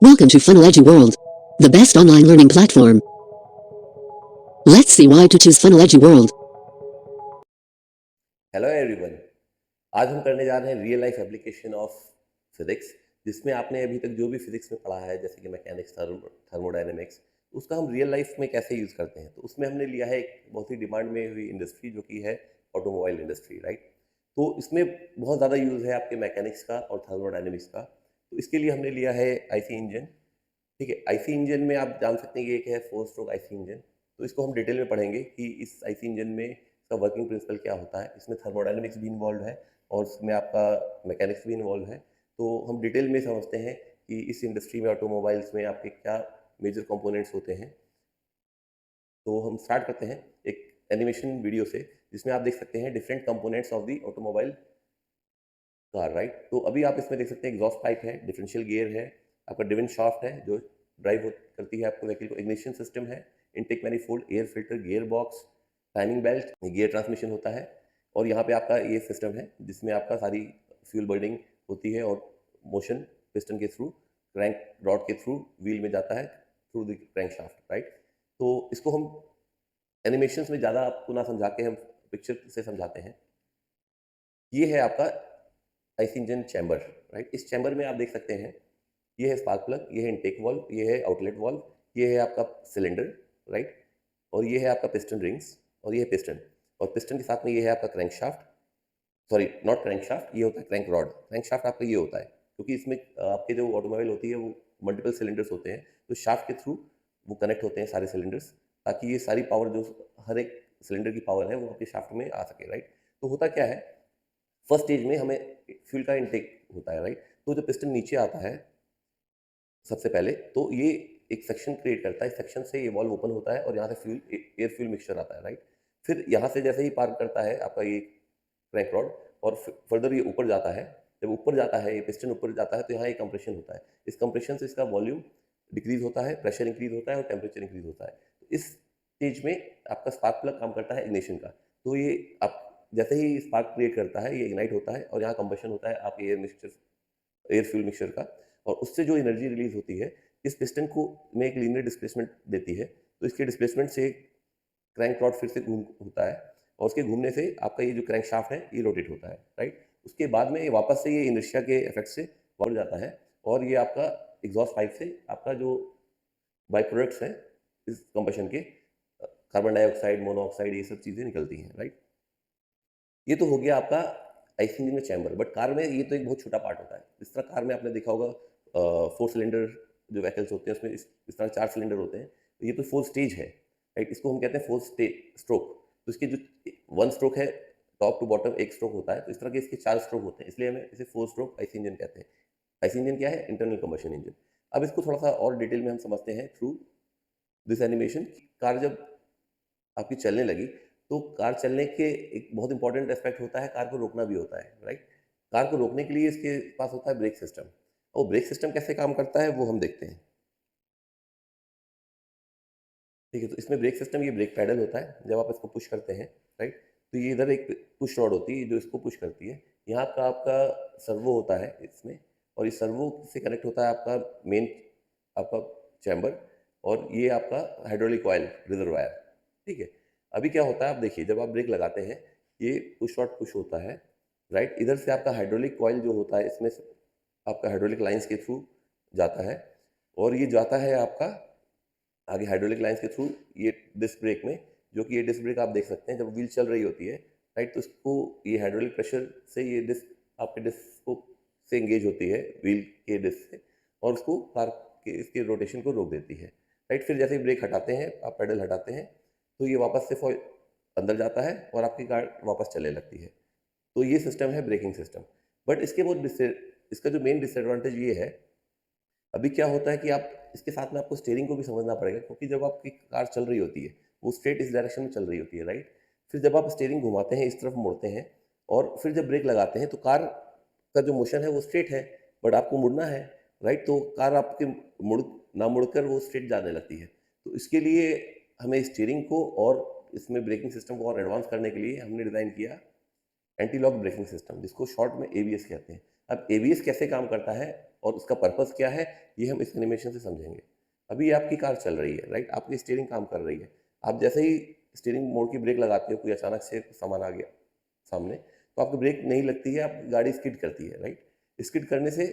Welcome to FunnelEdu World, the best online learning platform. Let's see why to choose FunnelEdu World. Hello everyone. आज हम करने जा रहे हैं real life application of physics, जिसमें आपने अभी तक जो भी फिजिक्स में पढ़ा है जैसे कि मैकेनिक्स, थर्मोडायनेमिक्स, उसका हम रियल लाइफ में कैसे यूज़ करते हैं। तो उसमें हमने लिया है एक बहुत ही डिमांड में हुई इंडस्ट्री जो कि है ऑटोमोबाइल इंडस्ट्री, राइट। तो इसमें बहुत ज़्यादा यूज़ है आपके मैकेनिक्स का और थर्मोडायनेमिक्स का। तो इसके लिए हमने लिया है आईसी इंजन। ठीक है, आईसी इंजन में आप जान सकते हैं कि एक है 4 स्ट्रोक आईसी इंजन। तो इसको हम डिटेल में पढ़ेंगे कि इस आईसी इंजन में इसका वर्किंग प्रिंसिपल क्या होता है। इसमें थर्मोडायनेमिक्स भी इन्वॉल्व है और इसमें आपका मैकेनिक्स भी इन्वॉल्व है। तो हम डिटेल में समझते हैं कि इस इंडस्ट्री में ऑटोमोबाइल्स में आपके क्या मेजर कंपोनेंट्स होते हैं। तो हम स्टार्ट करते हैं एक एनिमेशन वीडियो से, जिसमें आप देख सकते हैं different components of the automobile car, right. तो अभी आप इसमें देख सकते हैं एग्जॉस्ट पाइप है, डिफरेंशियल गियर है, आपका ड्रिवन शाफ्ट है जो ड्राइव करती है आपको व्हीकल को, इग्निशन सिस्टम है, intake manifold, air filter, gear box, timing belt, gear transmission होता है। और यहाँ पे आपका ये सिस्टम है जिसमें आपका सारी फ्यूल बर्निंग होती है और मोशन पिस्टन के थ्रू, क्रैंक रॉड के थ्रू व्हील में जाता है through the crank shaft, right. तो इसको हम एनिमेशंस में ज़्यादा आपको ना समझा के हम पिक्चर से समझाते हैं। ये है आपका आईसी इंजन चैम्बर, राइट। इस चैम्बर में आप देख सकते हैं ये है स्पार्क प्लग, ये है इनटेक वाल्व, ये है आउटलेट वाल्व, ये है आपका सिलेंडर, राइट। और ये है आपका पिस्टन रिंग्स और ये है पिस्टन। और पिस्टन के साथ में ये है आपका crank shaft, sorry not crank shaft, ये होता है क्रैंक रॉड। क्रैंक शाफ्ट आपका ये होता है क्योंकि इसमें आपके जो ऑटोमोबाइल होती है वो मल्टीपल सिलेंडर्स होते हैं, तो शाफ्ट के थ्रू वो कनेक्ट होते हैं सारे सिलेंडर्स, ताकि ये सारी पावर जो हर एक सिलेंडर की पावर है वो आपके शाफ्ट में आ सके, राइट। तो होता क्या है, फर्स्ट स्टेज में हमें फ्यूल का इनटेक होता है, राइट। तो जो पिस्टन नीचे आता है सबसे पहले, तो ये एक सेक्शन क्रिएट करता है, इस सेक्शन से ये वॉल्व ओपन होता है और यहाँ से फ्यूल एयर फ्यूल मिक्सचर आता है, राइट। फिर यहाँ से जैसे ही पार करता है आपका ये क्रैंक रॉड और फर्दर ये ऊपर जाता है। जब ऊपर जाता है, ये पिस्टन ऊपर जाता है, तो यहाँ एक कंप्रेशन होता है। इस कंप्रेशन से इसका वॉल्यूम डिक्रीज होता है, प्रेशर इंक्रीज होता है और टेम्परेचर इंक्रीज होता है। तो इस स्टेज में आपका स्पार्क प्लग काम करता है इग्निशन का। तो ये आप जैसे ही स्पार्क क्रिएट करता है, ये इग्नाइट होता है और यहाँ कंबशन होता है आपके एयर फ्यूल मिक्सचर का। और उससे जो एनर्जी रिलीज होती है इस पिस्टन को में एक लीनियर डिस्प्लेसमेंट देती है। तो इसके डिस्प्लेसमेंट से क्रैंक रॉड फिर से घूम होता है और उसके घूमने से आपका ये जो क्रैंक शाफ्ट है ये रोटेट होता है, राइट। उसके बाद में ये वापस से ये इनर्शिया के इफेक्ट से वापस जाता है और ये आपका एग्जॉस्ट पाइप से आपका जो बाई प्रोडक्ट्स हैं इस कंबशन के, कार्बन डाइऑक्साइड, मोनोऑक्साइड, ये सब चीज़ें निकलती हैं, राइट। ये तो हो गया आपका आईसी इंजन में चैम्बर। बट कार में ये तो एक बहुत छोटा पार्ट होता है। इस तरह कार में आपने देखा होगा 4 सिलेंडर जो व्हीकल्स होते हैं उसमें इस तरह 4 सिलेंडर होते हैं। तो ये तो 4 स्टेज है, राइट। इसको हम कहते हैं 4 स्ट्रोक। तो इसके जो 1 स्ट्रोक है, टॉप टू बॉटम एक स्ट्रोक होता है, तो इस तरह के इसके 4 स्ट्रोक होते हैं, इसलिए हमें इसे 4 स्ट्रोक आईसी इंजन कहते हैं। आईसी इंजन क्या है? Internal combustion engine. अब इसको थोड़ा सा और डिटेल में हम समझते हैं थ्रू दिस एनिमेशन। कार जब आपकी चलने लगी, तो कार चलने के एक बहुत इंपॉर्टेंट एस्पेक्ट होता है, कार को रोकना भी होता है, राइट। कार को रोकने के लिए इसके पास होता है ब्रेक सिस्टम। और ब्रेक सिस्टम कैसे काम करता है वो हम देखते हैं। ठीक है, तो इसमें ब्रेक सिस्टम, ये ब्रेक पैडल होता है, जब आप इसको पुश करते हैं, राइट। तो ये इधर एक पुश रॉड होती है जो इसको पुश करती है। यहाँ का आपका सर्वो होता है इसमें, और इस सर्वो से कनेक्ट होता है आपका मेन आपका चैम्बर, और ये आपका हाइड्रोलिक ऑयल रिजर्वायर। ठीक है, अभी क्या होता है आप देखिए, जब आप ब्रेक लगाते हैं ये पुश रॉड पुश होता है, राइट। इधर से आपका हाइड्रोलिक ऑयल जो होता है इसमें से आपका हाइड्रोलिक लाइंस के थ्रू जाता है, और ये जाता है आपका आगे हाइड्रोलिक लाइंस के थ्रू ये डिस्क ब्रेक में, जो कि ये डिस्क ब्रेक आप देख सकते हैं जब व्हील चल रही होती है, राइट। तो इसको ये हाइड्रोलिक प्रेशर से ये डिस्क आपके डिस्क को से एंगेज होती है व्हील के डिस्क से, और उसको कार के इसके रोटेशन को रोक देती है, राइट। फिर जैसे ही ब्रेक हटाते हैं, आप पेडल हटाते हैं, तो ये वापस से अंदर जाता है और आपकी कार वापस चलने लगती है। तो ये सिस्टम है ब्रेकिंग सिस्टम। बट इसके बहुत इसका जो मेन डिसएडवांटेज ये है, अभी क्या होता है कि आप इसके साथ में आपको स्टीयरिंग को भी समझना पड़ेगा, क्योंकि जब आपकी कार चल रही होती है वो स्ट्रेट इस डायरेक्शन में चल रही होती है, राइट। फिर जब आप स्टीयरिंग घुमाते हैं, इस तरफ मोड़ते हैं, और फिर जब ब्रेक लगाते हैं, तो कार का जो मोशन है वो स्ट्रेट है, बट आपको मुड़ना है, राइट। तो कार आपके मुड़ ना मुड़कर वो स्ट्रेट जाने लगती है। तो इसके लिए हमें स्टीयरिंग को और इसमें ब्रेकिंग सिस्टम को और एडवांस करने के लिए हमने डिज़ाइन किया एंटी लॉक ब्रेकिंग सिस्टम, जिसको शॉर्ट में एबीएस कहते हैं। अब एबीएस कैसे काम करता है और उसका पर्पस क्या है ये हम इस एनिमेशन से समझेंगे। अभी आपकी कार चल रही है, राइट, आपकी स्टीयरिंग काम कर रही है, आप जैसे ही स्टीयरिंग मोड़ की ब्रेक लगाते हो, कोई अचानक से सामान आ गया सामने, तो आपकी ब्रेक नहीं लगती है, आप गाड़ी स्किड करती है, राइट। स्किड करने से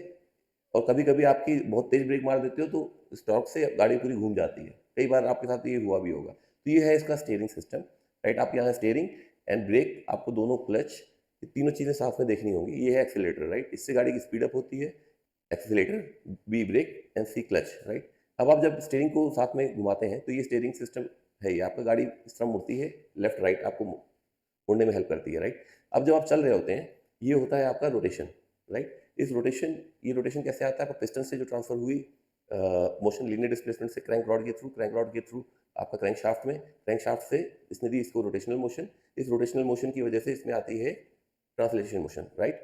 और कभी कभी आपकी बहुत तेज ब्रेक मार देते हो तो स्टॉक से गाड़ी पूरी घूम जाती है, कई बार आपके साथ ये हुआ भी होगा। तो ये है इसका स्टीयरिंग सिस्टम, राइट। आप यहाँ स्टीयरिंग एंड ब्रेक, आपको दोनों क्लच, ये तीनों चीज़ें साथ में देखनी होंगी। ये है एक्सीलेटर, राइट, इससे गाड़ी की स्पीड अप होती है, accelerator, B brake and C clutch, right. अब आप जब स्टीयरिंग को साथ में घुमाते हैं तो ये स्टीयरिंग सिस्टम है, ये आपका गाड़ी इस तरह मुड़ती है, लेफ्ट राइट आपको मुड़ने में हेल्प करती है, राइट। अब जब आप चल रहे होते हैं, ये होता है आपका रोटेशन, राइट। इस रोटेशन, ये रोटेशन कैसे आता है, आपका पिस्टन से जो ट्रांसफर हुई मोशन लीनियर डिस्प्लेसमेंट से क्रैंक रॉड के थ्रू आपका क्रैंक शाफ्ट में, क्रैंक शाफ्ट से इसने दी इसको रोटेशनल मोशन, इस रोटेशनल मोशन की वजह से इसमें आती है ट्रांसलेशन मोशन, राइट।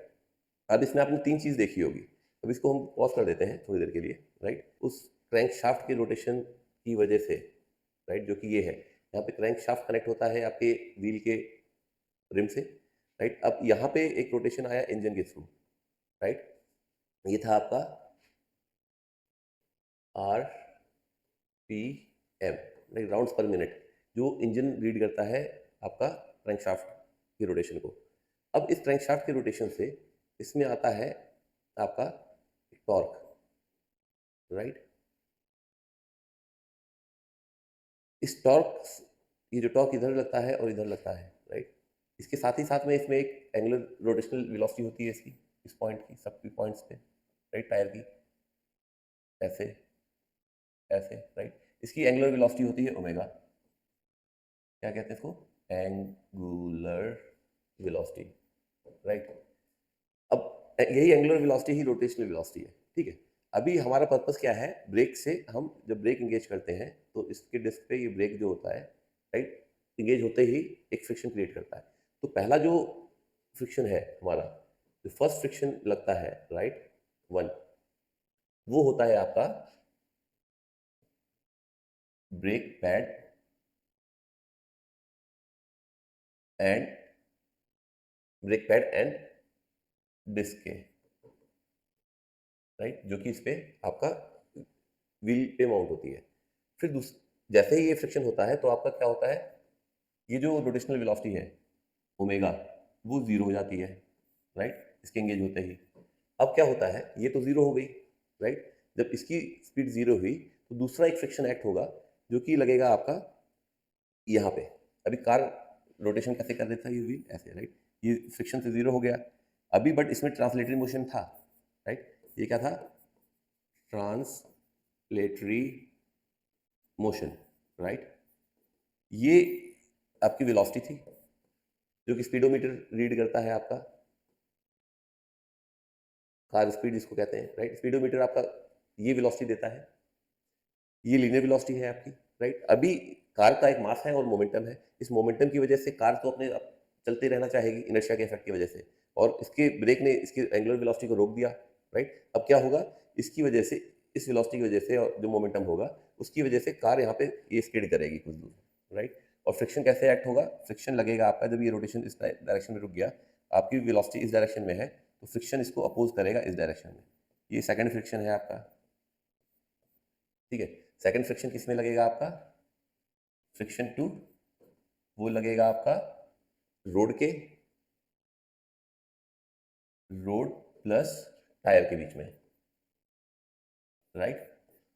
अब इसमें आपने तीन चीज़ देखी होगी, अब इसको हम पॉज कर देते हैं थोड़ी देर के लिए, राइट। उस क्रैंक शाफ्ट के रोटेशन की वजह से, राइट, जो कि ये है, यहाँ पे क्रैंक शाफ्ट कनेक्ट होता है आपके व्हील के रिम से, राइट। अब यहाँ पे एक रोटेशन आया इंजन के थ्रू, राइट, ये था आपका R P M, like rounds per minute, जो इंजन रीड करता है आपका क्रैंक शाफ्ट की रोटेशन को। अब इस क्रैंक शाफ्ट के रोटेशन से इसमें आता है आपका टॉर्क, राइट। इस टॉर्क, ये जो टॉर्क इधर लगता है और इधर लगता है, राइट। इसके साथ ही साथ में इसमें एक एंगुलर रोटेशनल वेलोसिटी होती है इसकी, इस पॉइंट की, सब पॉइंट्स पे, राइट, टायर की, ऐसे ऐसे, राइट। इसकी एंगुलर वेलोसिटी होती है ओमेगा, क्या कहते हैं इसको, एंगुलर वेलोसिटी, राइट। अब यही एंगुलर वेलोसिटी ही रोटेशनल वेलोसिटी है, ठीक है। अभी हमारा पर्पस क्या है, ब्रेक से हम जब ब्रेक इंगेज करते हैं तो इसके डिस्क पे ये ब्रेक जो होता है, राइट, इंगेज होते ही एक फ्रिक्शन क्रिएट करता है। तो पहला जो फ्रिक्शन है हमारा, जो फर्स्ट फ्रिक्शन लगता है, राइट, वन, वो होता है आपका ब्रेक पैड एंड डिस्क के, राइट, जो कि इस पे आपका व्हील पे माउंट होती है। फिर जैसे ही ये फ्रिक्शन होता है तो आपका क्या होता है, ये जो रोटेशनल वेलोसिटी है ओमेगा, वो जीरो हो जाती है, राइट, इसके एंगेज होते ही। अब क्या होता है, ये तो जीरो हो गई, राइट। जब इसकी स्पीड जीरो हुई तो दूसरा एक फ्रिक्शन एक्ट होगा जो कि लगेगा आपका यहाँ पे। अभी कार रोटेशन कैसे कर देता है, ये व्हील ऐसे, राइट, ये फ्रिक्शन से जीरो हो गया अभी, बट इसमें ट्रांसलेटरी मोशन था, राइट। ये क्या था, ट्रांसलेटरी मोशन, राइट। ये आपकी वेलोसिटी थी जो कि स्पीडोमीटर रीड करता है आपका, कार स्पीड जिसको कहते हैं, राइट। स्पीडोमीटर आपका ये वेलोसिटी देता है, ये लीनियर वेलोसिटी है आपकी, राइट। अभी कार का एक मास है और मोमेंटम है, इस मोमेंटम की वजह से कार तो अपने चलते रहना चाहेगी इनर्शिया के इफेक्ट की वजह से, और इसके ब्रेक ने इसकी एंगुलर वेलोसिटी को रोक दिया, राइट। अब क्या होगा, इसकी वजह से, इस वेलोसिटी की वजह से और जो मोमेंटम होगा उसकी वजह से कार यहाँ पे ये स्किड करेगी कुछ दूर, राइट। और फ्रिक्शन कैसे एक्ट होगा, फ्रिक्शन लगेगा आपका जब ये रोटेशन इस डायरेक्शन में रुक गया, आपकी वेलोसिटी इस डायरेक्शन में है तो फ्रिक्शन इसको अपोज करेगा इस डायरेक्शन में, ये सेकंड फ्रिक्शन है आपका, ठीक है। सेकंड फ्रिक्शन किस में लगेगा आपका, फ्रिक्शन टू, वो लगेगा आपका रोड के, रोड प्लस टायर के बीच में, राइट।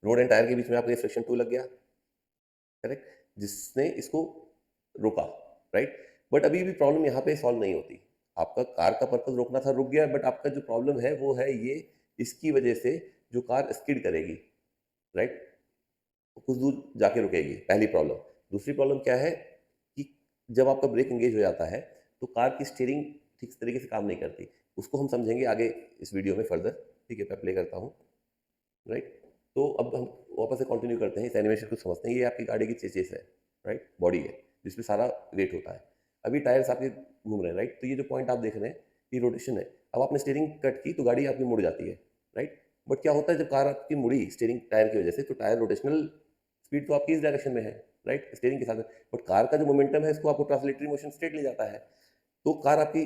रोड एंड टायर के बीच में आपका फ्रिक्शन टू लग गया, करेक्ट, जिसने इसको रोका, राइट। बट अभी भी प्रॉब्लम यहाँ पे सॉल्व नहीं होती, आपका कार का पर्पज रोकना था, रुक गया, बट आपका जो प्रॉब्लम है वो है ये, इसकी वजह से जो कार स्किड करेगी, राइट, कुछ दूर जाके रुकेगी, पहली प्रॉब्लम। दूसरी प्रॉब्लम क्या है कि जब आपका ब्रेक एंगेज हो जाता है तो कार की स्टीयरिंग ठीक तरीके से काम नहीं करती, उसको हम समझेंगे आगे इस वीडियो में फर्दर, ठीक है। मैं प्ले करता हूँ, राइट। तो अब हम वापस से कंटिन्यू करते हैं, इस एनिमेशन को समझते हैं। ये आपकी गाड़ी की चेसिस है, राइट, बॉडी है जिसमें सारा वेट होता है। अभी टायर्स आपके घूम रहे हैं, राइट, तो ये जो पॉइंट आप देख रहे हैं ये रोटेशन है। अब आपने स्टीयरिंग कट की तो गाड़ी आपकी मुड़ जाती है, राइट। बट क्या होता है जब कार आपकी मुड़ी स्टीयरिंग टायर की वजह से, तो टायर रोटेशनल स्पीड तो आपकी इस डायरेक्शन में है, राइट, स्टीयरिंग के साथ, बट कार का जो मोमेंटम है इसको आपको ट्रांसलेटरी मोशन स्ट्रेट ले जाता है, तो कार आपकी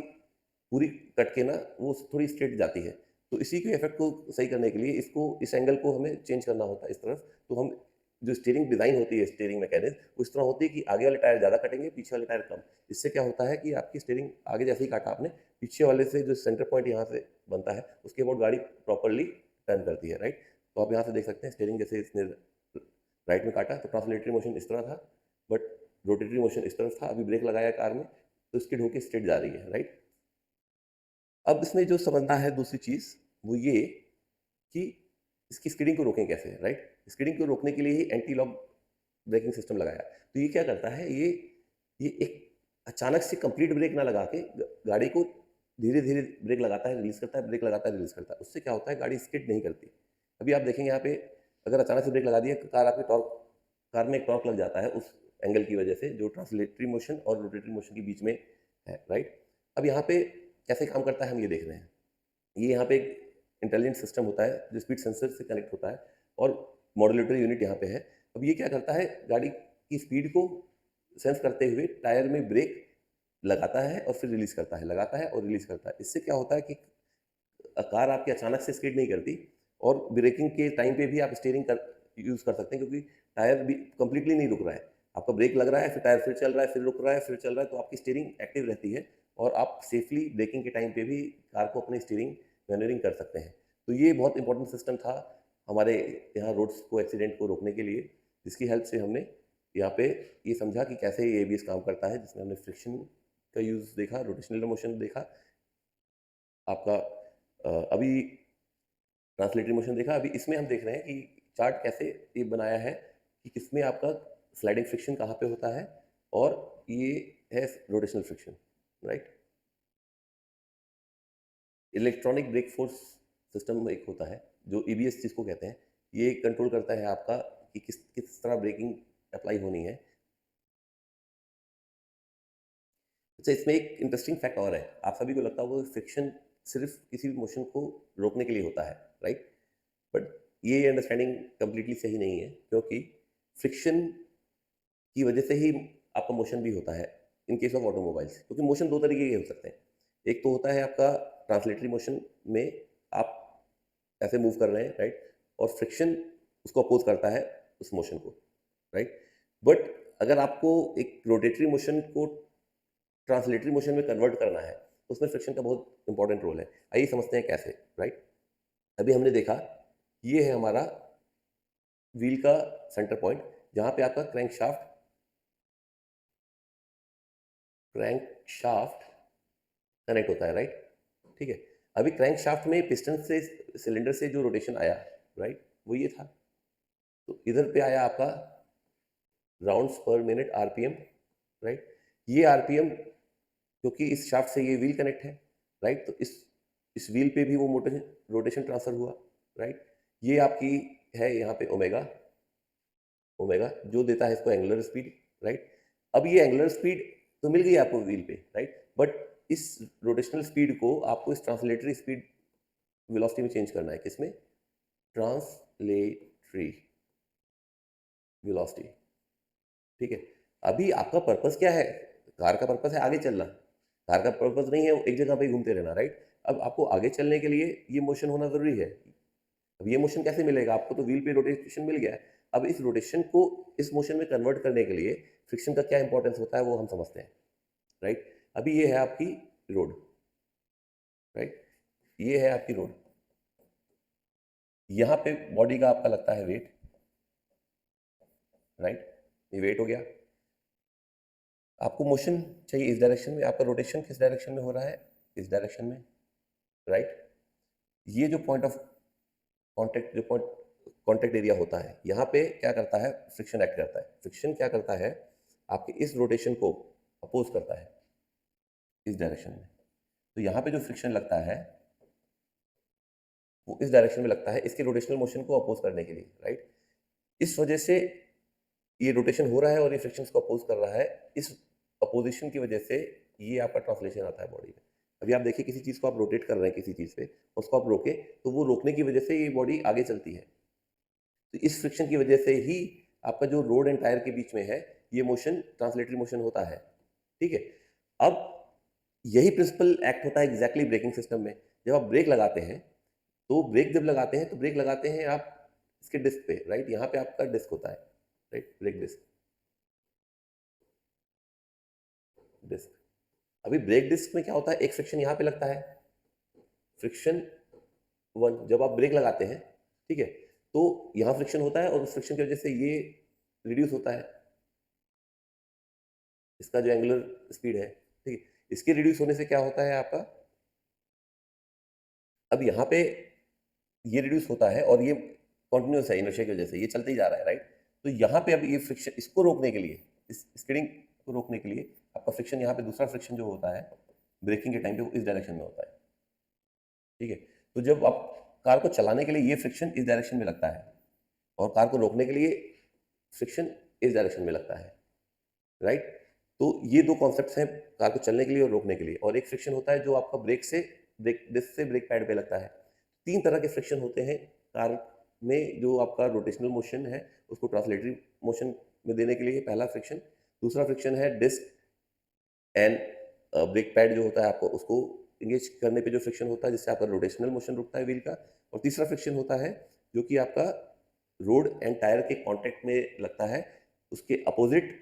पूरी कट के ना वो थोड़ी स्ट्रेट जाती है। तो इसी के इफेक्ट को सही करने के लिए इसको इस एंगल को हमें चेंज करना होता है इस तरफ। तो हम जो स्टीयरिंग डिज़ाइन होती है, स्टीयरिंग मैकेनिज्म उस तरह होती है कि आगे वाले टायर ज़्यादा कटेंगे, पीछे वाले टायर कम। इससे क्या होता है कि आपकी स्टीयरिंग आगे जैसे ही काटा आपने, पीछे वाले से जो सेंटर पॉइंट यहाँ से बनता है उसके बाद गाड़ी प्रॉपरली टर्न करती है, राइट। तो आप यहाँ से देख सकते हैं स्टीयरिंग जैसे इसने राइट में काटा तो ट्रांसलेटरी मोशन इस तरह था, बट रोटेटरी मोशन इस तरफ था। अभी ब्रेक लगाया कार में तो स्किड होके स्ट्रेट जा रही है, राइट। अब इसमें जो समझना है दूसरी चीज़ वो ये कि इसकी स्किडिंग को रोकें कैसे, राइट। स्किडिंग को रोकने के लिए ही एंटी लॉक ब्रेकिंग सिस्टम लगाया। तो ये क्या करता है, ये एक अचानक से कंप्लीट ब्रेक ना लगा के गाड़ी को धीरे धीरे ब्रेक लगाता है, रिलीज करता है, ब्रेक लगाता है, रिलीज करता है। उससे क्या होता है, गाड़ी स्किड नहीं करती। अभी आप देखेंगे यहाँ पे अगर अचानक से ब्रेक लगा दिया तो कार में एक टॉर्क लग जाता है उस एंगल की वजह से जो ट्रांसलेटरी मोशन और रोटेटरी मोशन के बीच में है, राइट। अब यहाँ पे कैसे काम करता है हम ये देख रहे हैं। ये यहाँ पे एक इंटेलिजेंट सिस्टम होता है जो स्पीड सेंसर से कनेक्ट होता है और मॉड्यूलेटरी यूनिट यहाँ पे है। अब ये क्या करता है, गाड़ी की स्पीड को सेंस करते हुए टायर में ब्रेक लगाता है और फिर रिलीज करता है, लगाता है और रिलीज करता है। इससे क्या होता है कि कार आपकी अचानक से स्किड नहीं करती और ब्रेकिंग के टाइम पे भी आप स्टीयरिंग यूज़ कर सकते हैं क्योंकि टायर भी कंप्लीटली नहीं रुक रहा है। आपका ब्रेक लग रहा है, फिर टायर फिर चल रहा है, फिर रुक रहा है, फिर चल रहा है, तो आपकी स्टीयरिंग एक्टिव रहती है और आप सेफली ब्रेकिंग के टाइम पे भी कार को अपनी स्टीयरिंग मैन्यूरिंग कर सकते हैं। तो ये बहुत इंपॉर्टेंट सिस्टम था हमारे यहाँ रोड्स को एक्सीडेंट को रोकने के लिए, जिसकी हेल्प से हमने यहाँ पे ये समझा कि कैसे ये ABS काम करता है, जिसमें हमने फ्रिक्शन का यूज़ देखा, रोटेशनल मोशन देखा, आपका अभी ट्रांसलेटरी मोशन देखा। अभी इसमें हम देख रहे हैं कि चार्ट कैसे ये बनाया है कि किसमें आपका स्लाइडिंग फ्रिक्शन कहाँ पे होता है और ये है rotational friction, right. Electronic brake force system एक होता है जो EBS जिसको कहते हैं, ये कंट्रोल करता है आपका कि किस किस तरह ब्रेकिंग अप्लाई होनी है। अच्छा, इसमें एक इंटरेस्टिंग फैक्ट और है, आप सभी को लगता होगा फ्रिक्शन सिर्फ किसी भी मोशन को रोकने के लिए होता है, राइट। बट ये अंडरस्टैंडिंग कंप्लीटली सही नहीं है क्योंकि फ्रिक्शन की वजह से ही आपका मोशन भी होता है इन केस ऑफ ऑटोमोबाइल्स। क्योंकि मोशन दो तरीके के हो सकते हैं, एक तो होता है आपका ट्रांसलेटरी मोशन में आप ऐसे मूव कर रहे हैं, राइट, और फ्रिक्शन उसको अपोज करता है उस मोशन को, राइट। बट अगर आपको एक रोटेटरी मोशन को ट्रांसलेटरी मोशन में कन्वर्ट करना है तो उसमें फ्रिक्शन का बहुत इंपॉर्टेंट रोल है। आइए समझते हैं कैसे, राइट। अभी हमने देखा ये है हमारा व्हील का सेंटर पॉइंट जहाँ पे आपका क्रैंक शाफ्ट कनेक्ट होता है, राइट, ठीक है। अभी क्रैंक शाफ्ट में पिस्टन से सिलेंडर से जो रोटेशन आया, राइट, वो ये था। तो इधर पे आया आपका rounds per minute RPM, right. ये RPM क्योंकि इस शाफ्ट से ये व्हील कनेक्ट है, राइट, तो इस व्हील पे भी वो मोटर रोटेशन ट्रांसफर हुआ, राइट। ये आपकी है यहाँ पे ओमेगा जो देता है इसको एंगुलर स्पीड, राइट। अब ये एंगुलर स्पीड तो मिल गई आपको व्हील पे, राइट, बट इस रोटेशनल स्पीड को आपको इस ट्रांसलेटरी स्पीड वेलोसिटी में चेंज करना है। किसमें? ट्रांसलेटरी वेलोसिटी, ठीक है। अभी आपका पर्पस क्या है? कार का पर्पस है आगे चलना, कार का पर्पस नहीं है एक जगह पे घूमते रहना, राइट। अब आपको आगे चलने के लिए ये मोशन होना जरूरी है। अब ये मोशन कैसे मिलेगा आपको? तो व्हील पे रोटेशन मिल गया है। अब इस रोटेशन को इस मोशन में कन्वर्ट करने के लिए फ्रिक्शन का क्या इंपॉर्टेंस होता है वो हम समझते हैं, राइट। अभी ये है आपकी रोड, राइट, ये है आपकी रोड। यहाँ पे बॉडी का आपका लगता है वेट, राइट, ये वेट हो गया। आपको मोशन चाहिए इस डायरेक्शन में, आपका रोटेशन किस डायरेक्शन में हो रहा है? इस डायरेक्शन में, राइट। ये जो पॉइंट ऑफ कॉन्टेक्ट एरिया होता है, यहाँ पे क्या करता है? फ्रिक्शन एक्ट करता है। फ्रिक्शन क्या करता है? आपके इस रोटेशन को अपोज करता है इस डायरेक्शन में। तो यहाँ पे जो फ्रिक्शन लगता है वो इस डायरेक्शन में लगता है इसके रोटेशनल मोशन को अपोज करने के लिए, राइट। इस वजह से ये रोटेशन हो रहा है और ये फ्रिक्शन को अपोज कर रहा है। इस अपोजिशन की वजह से ये आपका ट्रांसलेशन आता है बॉडी में। अभी आप देखिए किसी चीज़ को आप रोटेट कर रहे हैं किसी चीज़ पे, उसको आप रोके तो वो रोकने की वजह से ये बॉडी आगे चलती है। तो इस फ्रिक्शन की वजह से ही आपका जो रोड एंड टायर के बीच में है ये मोशन ट्रांसलेटरी मोशन होता है, ठीक है। अब यही प्रिंसिपल एक्ट होता है एग्जैक्टली ब्रेकिंग सिस्टम में। जब आप ब्रेक लगाते हैं तो ब्रेक जब लगाते हैं तो ब्रेक लगाते हैं आप इसके डिस्क पे, राइट? यहाँ पे आपका डिस्क होता है, राइट? Brake disc, disc. अभी ब्रेक डिस्क में क्या होता है, एक फ्रिक्शन यहाँ पे लगता है, फ्रिक्शन 1 जब आप ब्रेक लगाते हैं, ठीक है? तो यहाँ फ्रिक्शन होता है और उस फ्रिक्शन की वजह से ये रिड्यूस होता है, इसका जो एंगुलर स्पीड है, ठीक है? इसके रिड्यूस होने से क्या होता है आपका, अब यहाँ पे ये रिड्यूस होता है और ये कंटिन्यूअस है इनर्शिया की वजह से, ये चलते ही जा रहा है, राइट? तो यहाँ पे अब ये फ्रिक्शन, इसको रोकने के लिए, इस स्किडिंग को रोकने के लिए आपका फ्रिक्शन यहाँ पे दूसरा फ्रिक्शन जो होता है ब्रेकिंग के टाइम पे वो इस डायरेक्शन में होता है, ठीक है? तो जब आप कार को चलाने के लिए ये फ्रिक्शन इस डायरेक्शन में लगता है और कार को रोकने के लिए फ्रिक्शन इस डायरेक्शन में लगता है, राइट? तो ये दो कॉन्सेप्ट्स हैं कार को चलने के लिए और रोकने के लिए। और एक फ्रिक्शन होता है जो आपका ब्रेक डिस्क से ब्रेक पैड पे लगता है। 3 तरह के फ्रिक्शन होते हैं कार में, जो आपका रोटेशनल मोशन है उसको ट्रांसलेटरी मोशन में देने के लिए पहला फ्रिक्शन, दूसरा फ्रिक्शन है डिस्क एंड ब्रेक पैड जो होता है आपको उसको इंगेज करने पे जो फ्रिक्शन होता है जिससे आपका रोटेशनल मोशन रुकता है व्हील का, और तीसरा फ्रिक्शन होता है जो कि आपका रोड एंड टायर के कांटेक्ट में लगता है उसके अपोजिट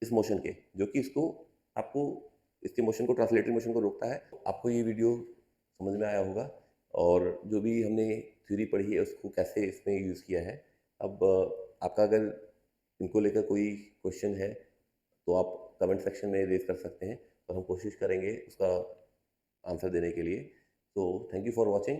इस मोशन के, जो कि इसको आपको इसके मोशन को ट्रांसलेटरी मोशन को रोकता है। आपको ये वीडियो समझ में आया होगा और जो भी हमने थ्योरी पढ़ी है उसको कैसे इसमें यूज़ किया है। अब आपका अगर इनको लेकर कोई क्वेश्चन है तो आप कमेंट सेक्शन में रेज कर सकते हैं और हम कोशिश करेंगे उसका आंसर देने के लिए। तो थैंक यू फॉर वॉचिंग।